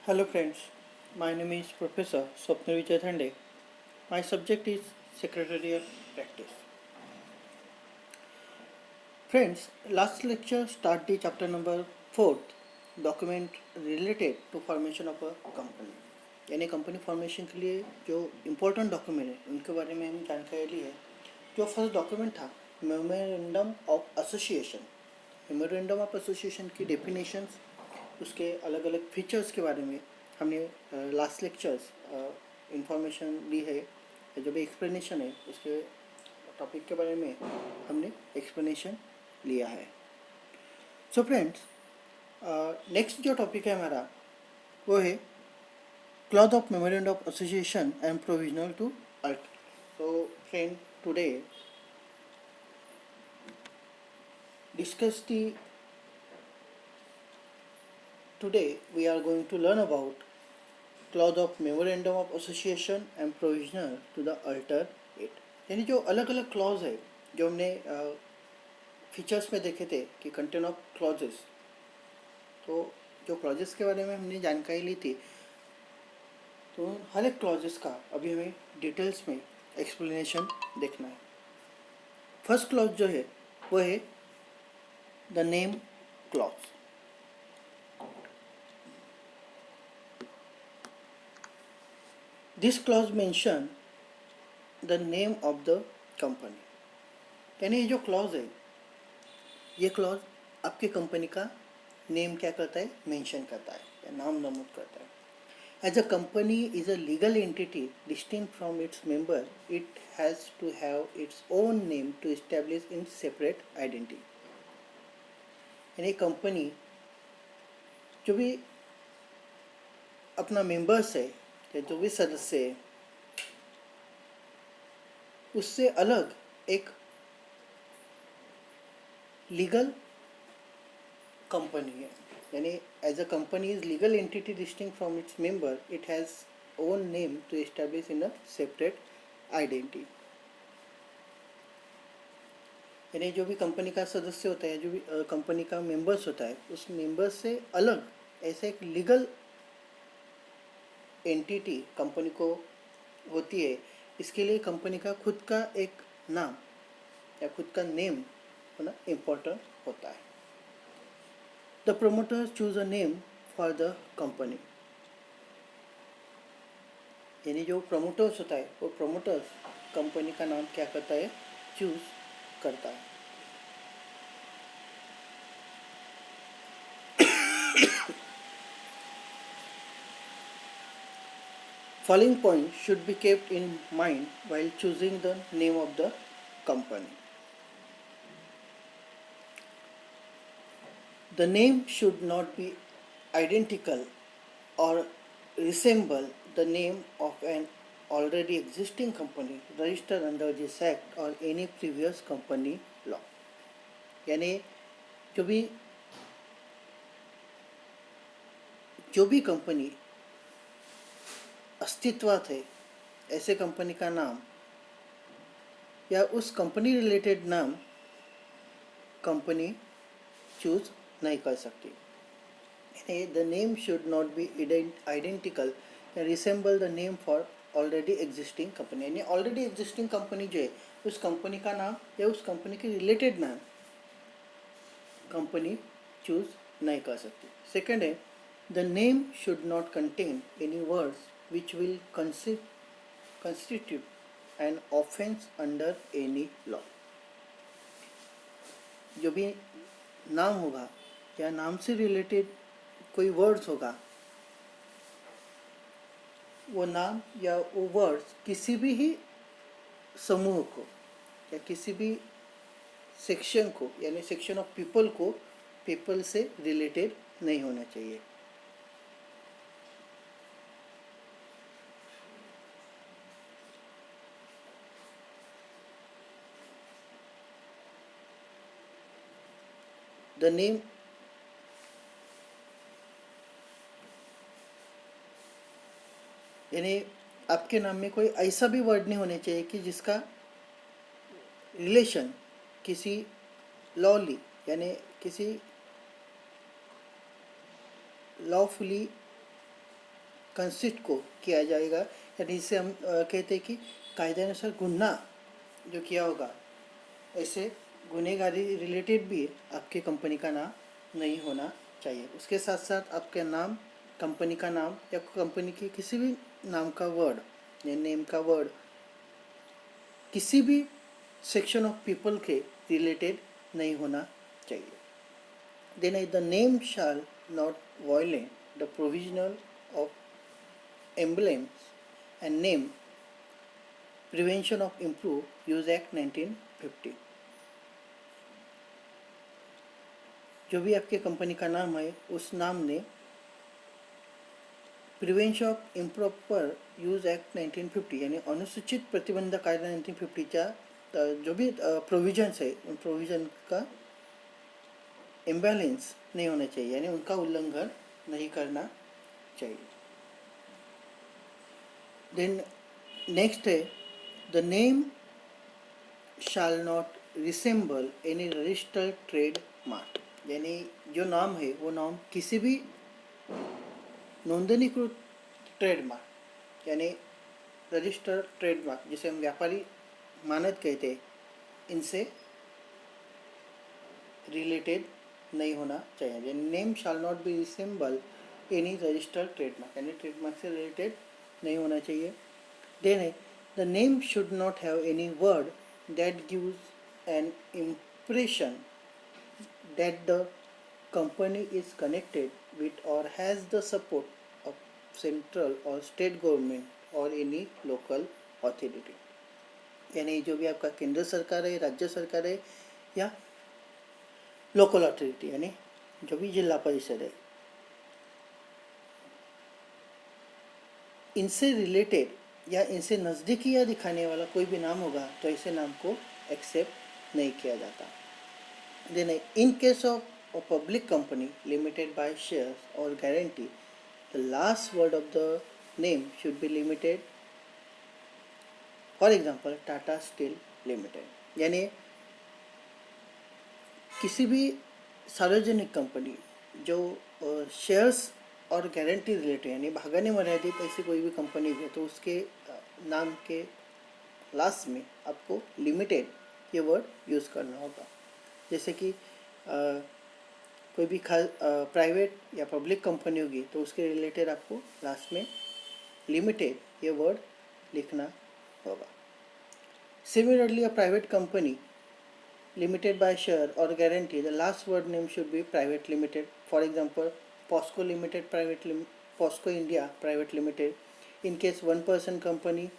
Hello friends, my name is Professor Swapnil Vijay Thande. My subject is Secretarial Practice. Friends, last lecture start the chapter number 4, document related to formation of a company. यानी company formation के लिए जो important document है उनके बारे में हम जानकारी ली है. जो फर्स्ट डॉक्यूमेंट था memorandum of association. Memorandum of association की डेफिनेशंस, उसके अलग अलग फीचर्स के बारे में हमने लास्ट लेक्चर्स इंफॉर्मेशन ली है. जो भी एक्सप्लेनेशन है उसके टॉपिक के बारे में हमने एक्सप्लेनेशन लिया है. सो फ्रेंड्स, नेक्स्ट जो टॉपिक है हमारा वो है clause of memorandum of association and provisional to alt. So friend, today today we are going to learn about clause of memorandum of association and provisional to the alter it. यानी जो अलग अलग clause है जो हमने features में देखे थे कि कंटेंट ऑफ क्लॉजेस, तो जो क्लॉजेस के बारे में हमने जानकारी ली थी, तो हर एक क्लॉजेस का अभी हमें डिटेल्स में एक्सप्लेनेशन देखना है. फर्स्ट क्लॉज जो है वो है the name clause. This clause mention the name of the company. यानी ये जो क्लॉज है, ये क्लॉज आपके कंपनी का नेम क्या करता है, मेंशन करता है या नाम नमूद करता है. As a company is a legal entity distinct from its member, it has to have its own name to establish in separate identity. यानी कंपनी जो भी अपना मेंबर्स है या जो भी सदस्य है, उससे अलग एक लीगल कंपनी है. यानी as a company is legal entity distinct from its member, it has own name to establish in a separate identity. यानी जो भी कंपनी का सदस्य होता है, जो भी कंपनी का मेंबर्स होता है, उस मेंबर्स से अलग ऐसे एक लीगल एंटिटी कंपनी को होती है. इसके लिए कंपनी का खुद का एक नाम या खुद का नेम होना इम्पोर्टेंट होता है. The promoters choose a name for the company. यानी जो प्रोमोटर्स होता है वो प्रोमोटर्स कंपनी का नाम क्या करता है, चूज करता है. Following points should be kept in mind while choosing the name of the company. The name should not be identical or resemble the name of an already existing company registered under this act or any previous company law. यानी जो भी company अस्तित्वात है, ऐसे company का नाम या उस कंपनी रिलेटेड नाम कंपनी चूज नहीं कर सकती. The name should not be identical resemble the name for already existing company. यानी ऑलरेडी एग्जिस्टिंग कंपनी जो है, उस कंपनी का नाम या उस कंपनी के रिलेटेड नाम कंपनी चूज नहीं कर सकती. सेकेंड है, the name should not contain any words which will constitute an offense under any law. जो भी नाम होगा या नाम से रिलेटेड कोई वर्ड्स होगा, वो नाम या वो वर्ड्स किसी भी ही समूह को या किसी भी सेक्शन को, यानी सेक्शन ऑफ पीपल से रिलेटेड नहीं होना चाहिए. द नेम यानी आपके नाम में कोई ऐसा भी वर्ड नहीं होना चाहिए कि जिसका रिलेशन किसी लॉली यानी किसी लॉफुली कंसिस्ट को किया जाएगा, यानी इससे हम कहते हैं कि कायदेनुसार गुनाह जो किया होगा, ऐसे गुनहगारी रिलेटेड भी आपकी कंपनी का नाम नहीं होना चाहिए। उसके साथ साथ आपके नाम, कंपनी का नाम या कंपनी की किसी भी नाम का वर्ड या नेम का वर्ड किसी भी सेक्शन ऑफ पीपल के रिलेटेड नहीं होना चाहिए। Then the name shall not violate the provisional of emblems and name Prevention of Improved Use Act 1950। जो भी आपके कंपनी का नाम है, उस नाम ने prevention of improper use act 1950 यानी अनुसूचित प्रतिबंध कायदा 1950च्या जो भी प्रोविजन्स है, उन प्रोविजन का इम्बैलेंस नहीं होना चाहिए, यानी उनका उल्लंघन नहीं करना चाहिए। देन नेक्स्ट है the name shall not resemble any registered trade mark, यानी जो नाम है वो नाम किसी भी नोंदणीकृत ट्रेडमार्क यानी रजिस्टर्ड ट्रेडमार्क जिसे हम व्यापारी मानक कहते हैं, इनसे रिलेटेड नहीं होना चाहिए। Name shall not be resemble any registered trademark, यानी ट्रेडमार्क से रिलेटेड नहीं होना चाहिए। Then the name should not have any word that gives an impression that the company is connected with और has the support of central और state government और any local authority, यानी जो भी आपका केंद्र सरकार है, राज्य सरकार है या लोकल अथॉरिटी यानी जो भी जिला परिषद है, इनसे रिलेटेड या इनसे नज़दीकियाँ दिखाने वाला कोई भी नाम होगा तो ऐसे नाम को एक्सेप्ट नहीं किया जाता। Then in case of a public company limited by shares और guarantee, the last word of the name should be limited, for example Tata steel limited, यानी किसी भी सार्वजनिक कंपनी जो शेयर्स और गारंटी रिलेटेड यानी भागाने मर्यादित ऐसी कोई भी कंपनी है तो उसके नाम के लास्ट में आपको लिमिटेड ये वर्ड यूज़ करना होगा। जैसे कि कोई भी प्राइवेट या पब्लिक कंपनी होगी तो उसके रिलेटेड आपको लास्ट में लिमिटेड ये वर्ड लिखना होगा। Similarly a private company limited by share or guarantee, the last word name should be private limited. For example, POSCO Limited POSCO India Private Limited. In case one person company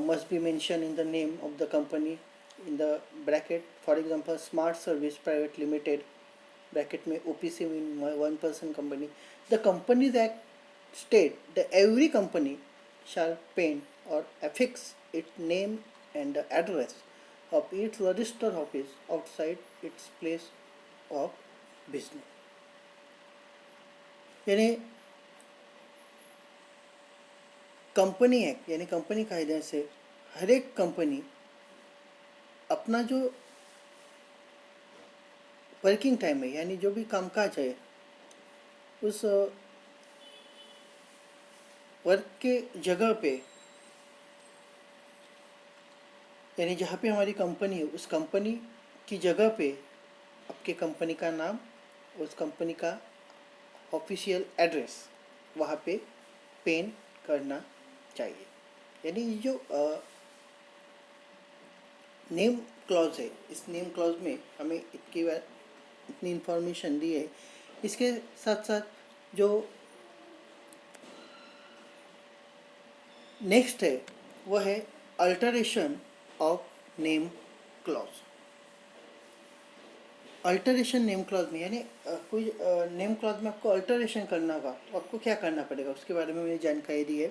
must be mentioned in the name of the company in the bracket. For example, Smart Service Private Limited bracket में OPC in one person company. The Companies Act state that every company shall paint or affix its name and the address of its registered office outside its place of business, यानी company act यानी company कायदे से हर एक company अपना जो working time है यानी जो भी कामकाज है उस वर्क के जगह पे यानी जहाँ पे हमारी कंपनी है उस कंपनी की जगह पे आपके कंपनी का नाम, उस कंपनी का ऑफिशियल एड्रेस वहाँ पे पेन करना चाहिए। यानी जो नेम क्लॉज है, इस नेम क्लॉज में हमें इतनी इन्फॉर्मेशन दी है। इसके साथ साथ जो नेक्स्ट है वह है alteration of name clause. Alteration name clause में यानी कोई नेम क्लॉज में आपको अल्टरेशन करना होगा तो आपको क्या करना पड़ेगा उसके बारे में मैंने जानकारी दी है।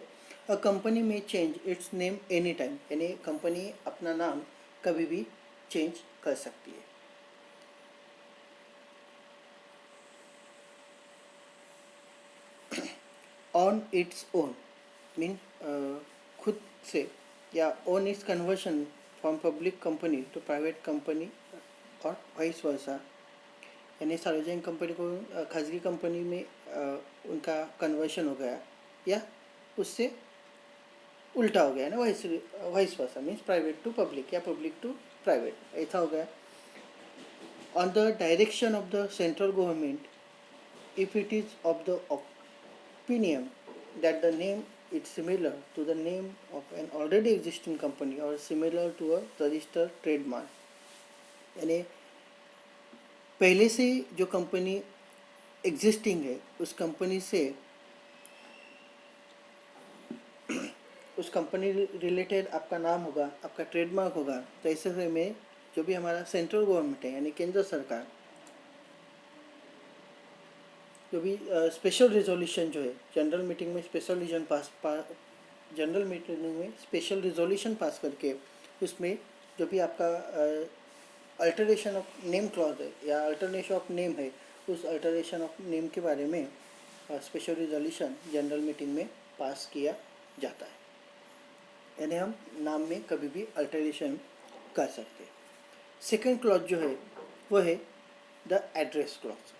अ कंपनी में change it's name any time, यानी कंपनी अपना नाम कभी भी चेंज कर सकती है। ऑन इट्स ओन मीन खुद से या on its conversion from public company to private company और वाइस वर्सा, यानी सार्वजनिक कंपनी को खाजगी कंपनी में उनका कन्वर्शन हो गया या उससे उल्टा हो गया है ना, vice versa, means private to public या पब्लिक टू प्राइवेट, ऐसा हो गया. On the direction of the central government, if it is of the opinion that the name is similar to the name of an already existing company or similar to a registered trademark, यानी पहले से जो company existing है उस company से उस company related आपका नाम होगा, आपका ट्रेडमार्क होगा, तो ऐसे में जो भी हमारा सेंट्रल गवर्नमेंट है यानी केंद्र सरकार, जो भी स्पेशल रिजोल्यूशन जो है जनरल मीटिंग में स्पेशल रिजोल्यूशन पास करके उसमें जो भी आपका अल्टरेशन ऑफ नेम क्लॉज है या अल्टरनेशन ऑफ नेम है, उस अल्टरेशन ऑफ नेम के बारे में स्पेशल रिजोल्यूशन जनरल मीटिंग में पास किया जाता है. यानी हम नाम में कभी भी अल्टरेशन कर सकते हैं. सेकेंड क्लॉज जो है वो है the address clause.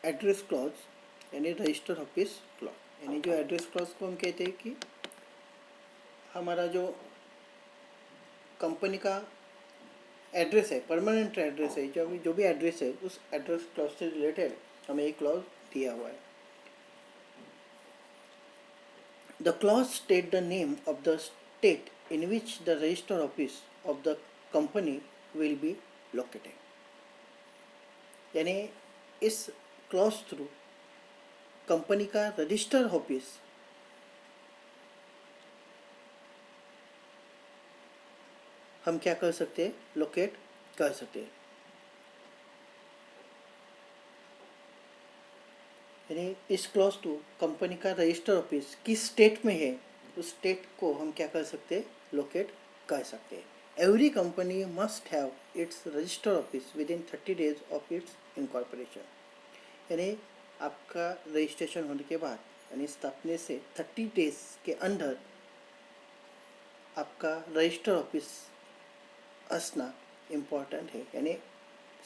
Address clause यानी रजिस्टर ऑफिस क्लॉज, यानी जो एड्रेस क्लॉज को हम कहते हैं कि हमारा जो कंपनी का एड्रेस है, परमानेंट एड्रेस है, जो भी एड्रेस है, उस एड्रेस क्लॉज से रिलेटेड हमें एक क्लॉज दिया हुआ है. The clause state the name of the state in which the register office of the company will be located. यानी इस क्लॉज थ्रू कंपनी का रजिस्टर ऑफिस हम क्या कर सकते हैं, लोकेट कर सकते हैं. यानी इस क्लॉज टू कंपनी का रजिस्टर ऑफिस किस स्टेट में है, उस स्टेट को हम क्या कर सकते हैं, लोकेट कर सकते हैं. Every company must have it's register office with in 30 days of its incorporation. यानी आपका रजिस्ट्रेशन होने के बाद यानी स्थापने से 30 days के अंदर आपका रजिस्टर ऑफिस असना इम्पॉर्टेंट है. यानी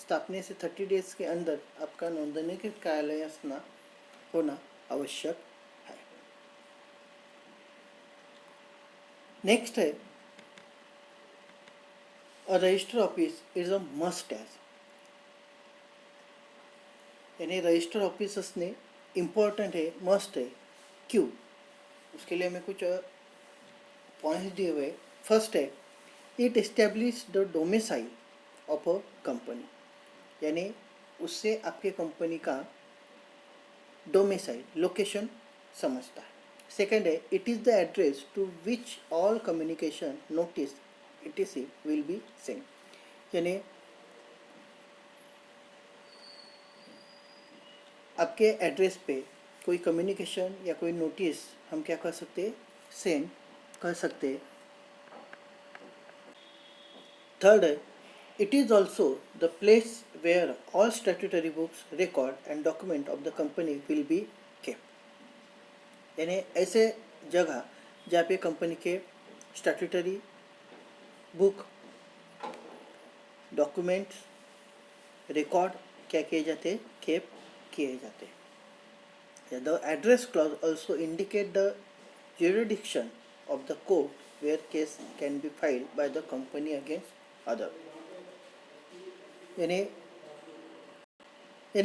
स्थापने से 30 days के अंदर आपका नोंदणीकृत कार्यालय असना होना आवश्यक है. नेक्स्ट है a register office is a must एज. यानी रजिस्टर ऑफिस असणे इम्पॉर्टेंट है, मस्ट है. क्यों? उसके लिए हमें कुछ पॉइंट्स दिए हुए. फर्स्ट है it establish the domicile of a company. यानी उससे आपके कंपनी का डोमिसाइल लोकेशन समझता है. सेकंड है it is the address to which all communication notice etc will be sent. यानी आपके एड्रेस पे कोई कम्युनिकेशन या कोई नोटिस हम क्या कर सकते हैं, सेंड कर सकते हैं. थर्ड है it is also the place where all statutory books, record and document of the company will be kept. यानी ऐसे जगह जहाँ पे कंपनी के स्टैट्यूटरी बुक, डॉक्यूमेंट्स, रिकॉर्ड क्या किए जाते, केप किए जाते. The address clause also indicate the jurisdiction of the court where case can be filed by the company against other. यानी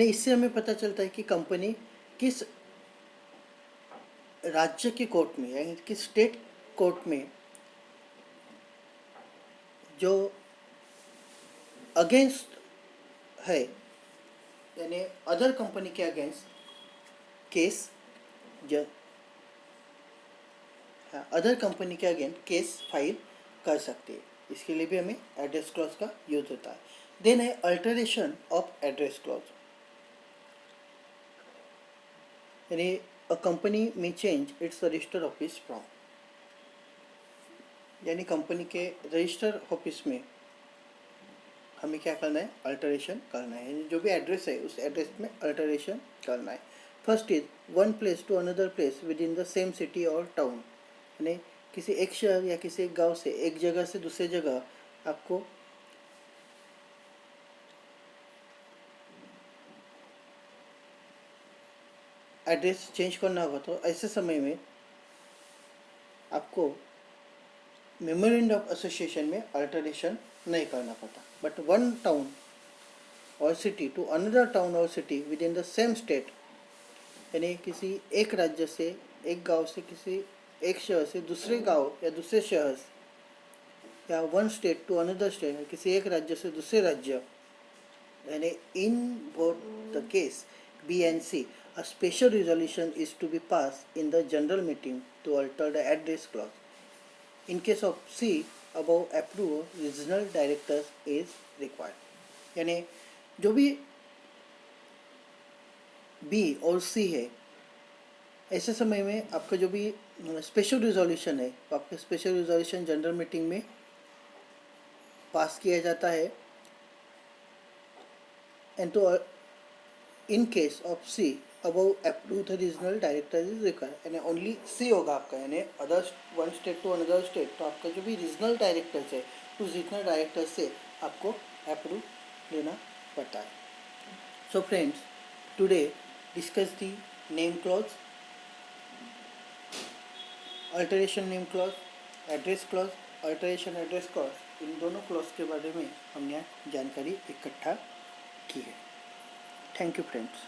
इससे हमें पता चलता है कि कंपनी किस राज्य के कोर्ट में यानी किस स्टेट कोर्ट में जो अगेंस्ट है, यानी अदर कंपनी के अगेंस्ट केस, अदर कंपनी के अगेंस्ट केस फाइल कर सकते हैं. इसके लिए भी हमें एड्रेस क्लॉज का यूज होता है. देन है अल्टरेशन ऑफ एड्रेस क्लॉज. यानी अ कंपनी में change it's register office from. यानी कंपनी के रजिस्टर ऑफिस में हमें क्या करना है, अल्टरेशन करना है. यानी जो भी एड्रेस है उस एड्रेस में अल्टरेशन करना है. First is one place to another place within the same city और टाउन. यानी किसी एक शहर या किसी एक गांव से एक जगह से दूसरे जगह आपको एड्रेस चेंज करना होगा तो ऐसे समय में आपको मेमोरेंडम ऑफ एसोसिएशन में अल्टरेशन नहीं करना पड़ता. बट वन टाउन और सिटी टू अनदर टाउन और city with in the same state, यानी किसी एक राज्य से, एक गांव से, किसी एक शहर से दूसरे गांव या दूसरे शहर, या one state to another state, किसी एक राज्य से दूसरे राज्य, यानी in both the case B and C a special resolution is to be passed in the general meeting to alter the address clause. In case of C, above approved regional directors is required. यानी जो भी B और C है, ऐसे समय में आपका जो भी स्पेशल रिजोल्यूशन है, तो आपका स्पेशल रिजोल्यूशन जनरल मीटिंग में पास किया जाता है. एंड तो in case of C above approved regional director is required, यानी ओनली सी होगा आपका, यानी other one state to another state, तो आपका जो भी रीजनल डायरेक्टर्स है उस रीजनल डायरेक्टर से आपको अप्रूव लेना पड़ता है. So friends, today discuss the name clause, alteration name clause, address clause, alteration address clause, इन दोनों क्लॉज के बारे में हमने जानकारी इकट्ठा की है. Thank you friends.